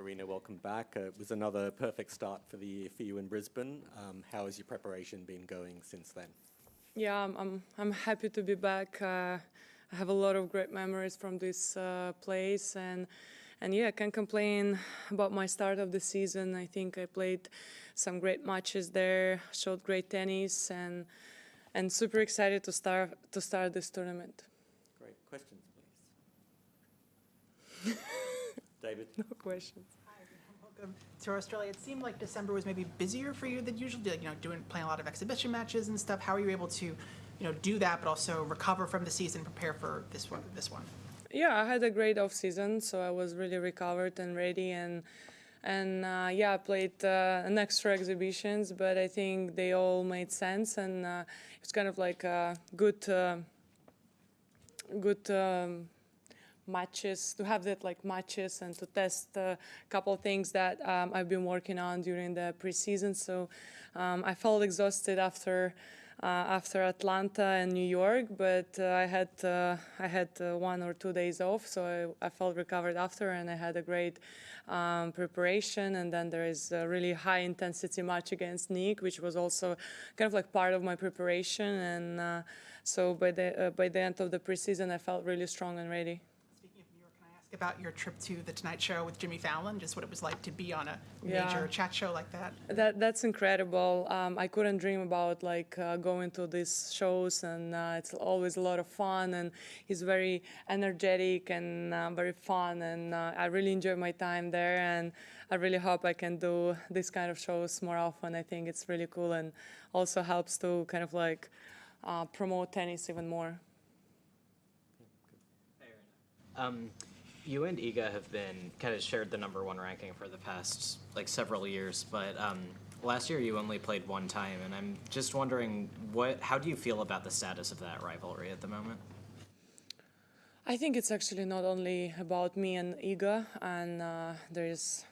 Aryna, welcome back. It was another perfect start for the year for you in Brisbane. How has your preparation been going since then? Yeah, I'm happy to be back. I have a lot of great memories from this place, and yeah, I can't complain about my start of the season. I think I played some great matches there, showed great tennis, and super excited to start this tournament. Great. Questions, please. David? No questions. Hi, welcome to Australia. It seemed like December was maybe busier for you than usual, like, playing a lot of exhibition matches and stuff. How are you able to, do that, but also recover from the season, prepare for this one? Yeah, I had a great off season, so I was really recovered and ready, and yeah, I played an extra exhibitions, but I think they all made sense, and it's kind of like a good matches, to have that like matches and to test a couple things that I've been working on during the preseason. So I felt exhausted after Atlanta and New York, but I had 1 or 2 days off, so I felt recovered after, and I had a great preparation. And then there is a really high intensity match against Nick, which was also kind of like part of my preparation. And so by the end of the preseason, I felt really strong and ready. About your trip to the Tonight Show with Jimmy Fallon, just what it was like to be on a major chat show like that. That's incredible. I couldn't dream about going to these shows, and it's always a lot of fun, and he's very energetic and very fun, and I really enjoy my time there, and I really hope I can do this kind of shows more often. I think it's really cool and also helps to kind of like promote tennis even more. You and Iga have been kind of shared the #1 ranking for the past several years, but last year you only played one time, and I'm just wondering how do you feel about the status of that rivalry at the moment? I think it's actually not only about me and Iga, and there's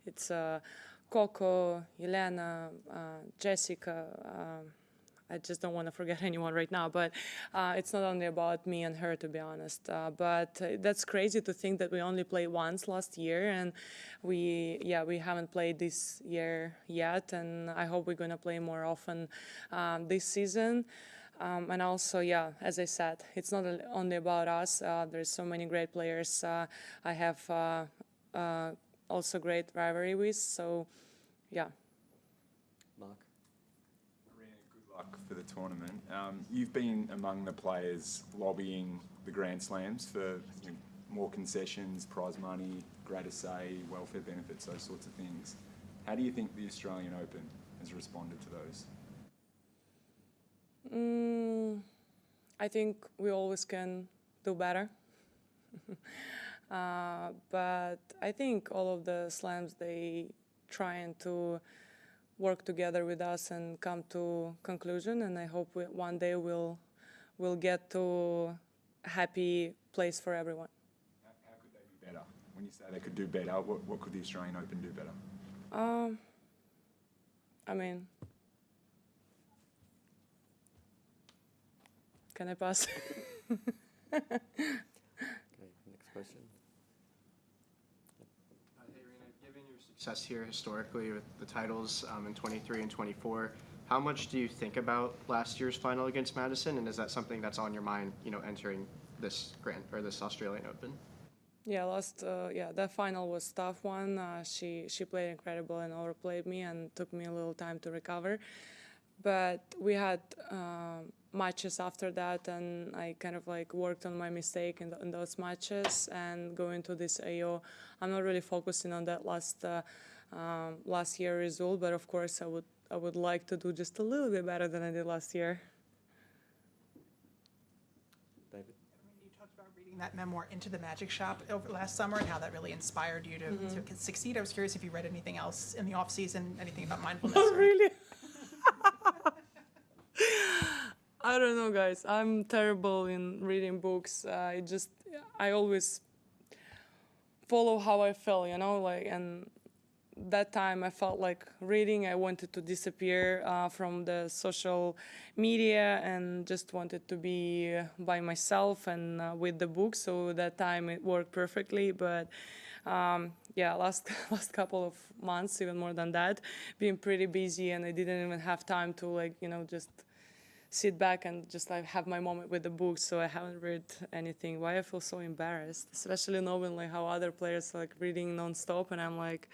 it's Coco, Elena, Jessica. I just don't want to forget anyone right now, but it's not only about me and her, to be honest. But that's crazy to think that we only played once last year, and we haven't played this year yet, and I hope we're going to play more often this season. And also, as I said, it's not only about us. There's so many great players I have also great rivalry with, so yeah. Mark? For the tournament. You've been among the players lobbying the Grand Slams for more concessions, prize money, greater say, welfare benefits, those sorts of things. How do you think the Australian Open has responded to those? I think we always can do better. But I think all of the slams, they trying to work together with us and come to conclusion, and I hope one day we'll get to a happy place for everyone. How could they be better? When you say they could do better, what could the Australian Open do better? I mean, can I pass? Okay, next question. Hey, Aryna, given your success here historically with the titles in 23 and 24, how much do you think about last year's final against Madison, and is that something that's on your mind, entering this this Australian Open? Yeah, that final was a tough one. She played incredible and overplayed me, and took me a little time to recover. But we had matches after that, and I kind of worked on my mistake in those matches. And going to this AO, I'm not really focusing on that last year result, but of course I would like to do just a little bit better than I did last year. David? You talked about reading that memoir, Into the Magic Shop, over last summer, and how that really inspired you to succeed. I was curious if you read anything else in the off season, anything about mindfulness. Oh, really? I don't know, guys. I'm terrible in reading books. I always follow how I feel, and that time I felt like reading. I wanted to disappear from the social media and just wanted to be by myself and with the book. So that time it worked perfectly. But yeah, last couple of months, even more than that, being pretty busy, and I didn't even have time to just sit back and just have my moment with the book. So I haven't read anything. Why I feel so embarrassed, especially knowing how other players are reading nonstop, and I'm like,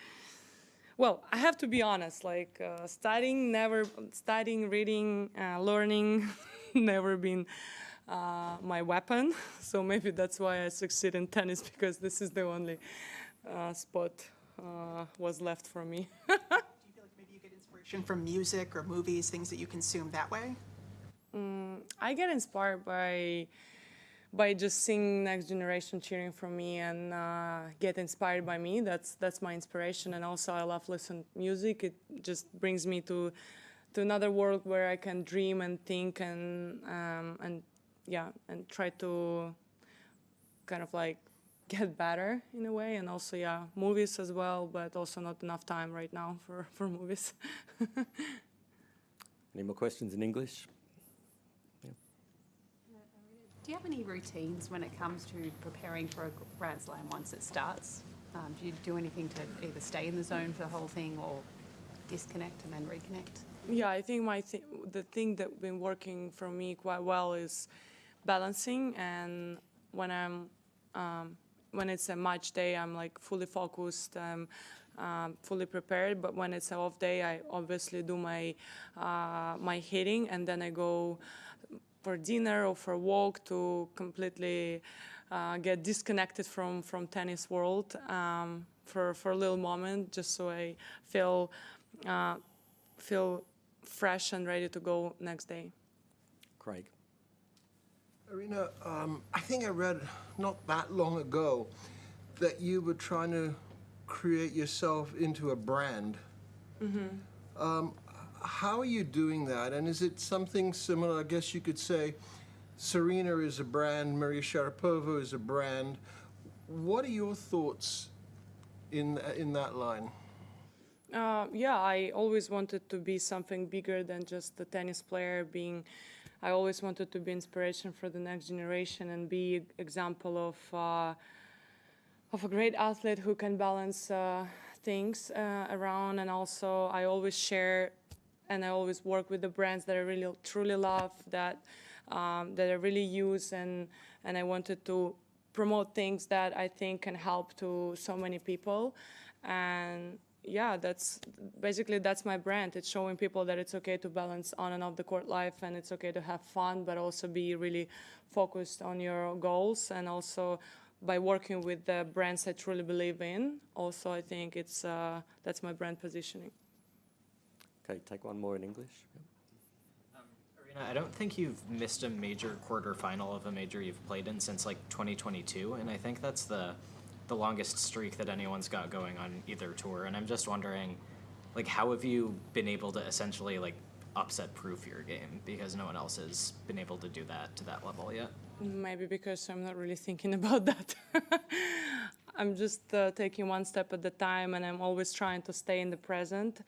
well, I have to be honest. Studying, reading, learning, never been my weapon. So maybe that's why I succeed in tennis, because this is the only spot was left for me. Do you feel like maybe you get inspiration from music or movies, things that you consume that way? I get inspired by just seeing next generation cheering for me and get inspired by me. That's my inspiration. And also I love listen music. It just brings me to another world where I can dream and think and try to kind of get better in a way. And also movies as well, but also not enough time right now for movies. Any more questions in English? Do you have any routines when it comes to preparing for a Grand Slam once it starts? Do you do anything to either stay in the zone for the whole thing or disconnect and then reconnect? Yeah, I think the thing that's been working for me quite well is balancing. And when when it's a match day, I'm fully focused, fully prepared. But when it's an off day, I obviously do my hitting, and then I go for dinner or for a walk to completely get disconnected from tennis world for a little moment, just so I feel fresh and ready to go next day. Craig. Aryna, I think I read not that long ago that you were trying to create yourself into a brand. Mm-hmm. How are you doing that? And is it something similar? I guess you could say Serena is a brand, Maria Sharapova is a brand. What are your thoughts in that line? I always wanted to be something bigger than just a tennis player. I always wanted to be inspiration for the next generation and be example of a great athlete who can balance things around. And also, I always share and I always work with the brands that I really truly love, that I really use, and I wanted to promote things that I think can help to so many people. And that's my brand. It's showing people that it's okay to balance on and off the court life, and it's okay to have fun, but also be really focused on your goals. And also by working with the brands I truly believe in, also I think that's my brand positioning. Okay, take one more in English. Aryna, I don't think you've missed a major quarterfinal of a major you've played in since 2022, and I think that's the longest streak that anyone's got going on either tour. And I'm just wondering, how have you been able to essentially upset-proof your game, because no one else has been able to do that to that level yet? Maybe because I'm not really thinking about that. I'm just taking one step at a time, and I'm always trying to stay in the present.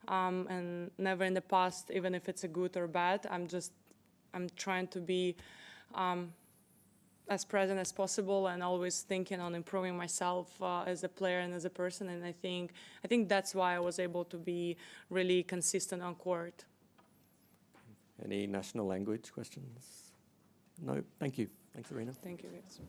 And never in the past, even if it's a good or bad. I'm trying to be as present as possible, and always thinking on improving myself as a player and as a person. And I think that's why I was able to be really consistent on court. Any national language questions? No. Thank you. Thanks, Aryna. Thank you, guys.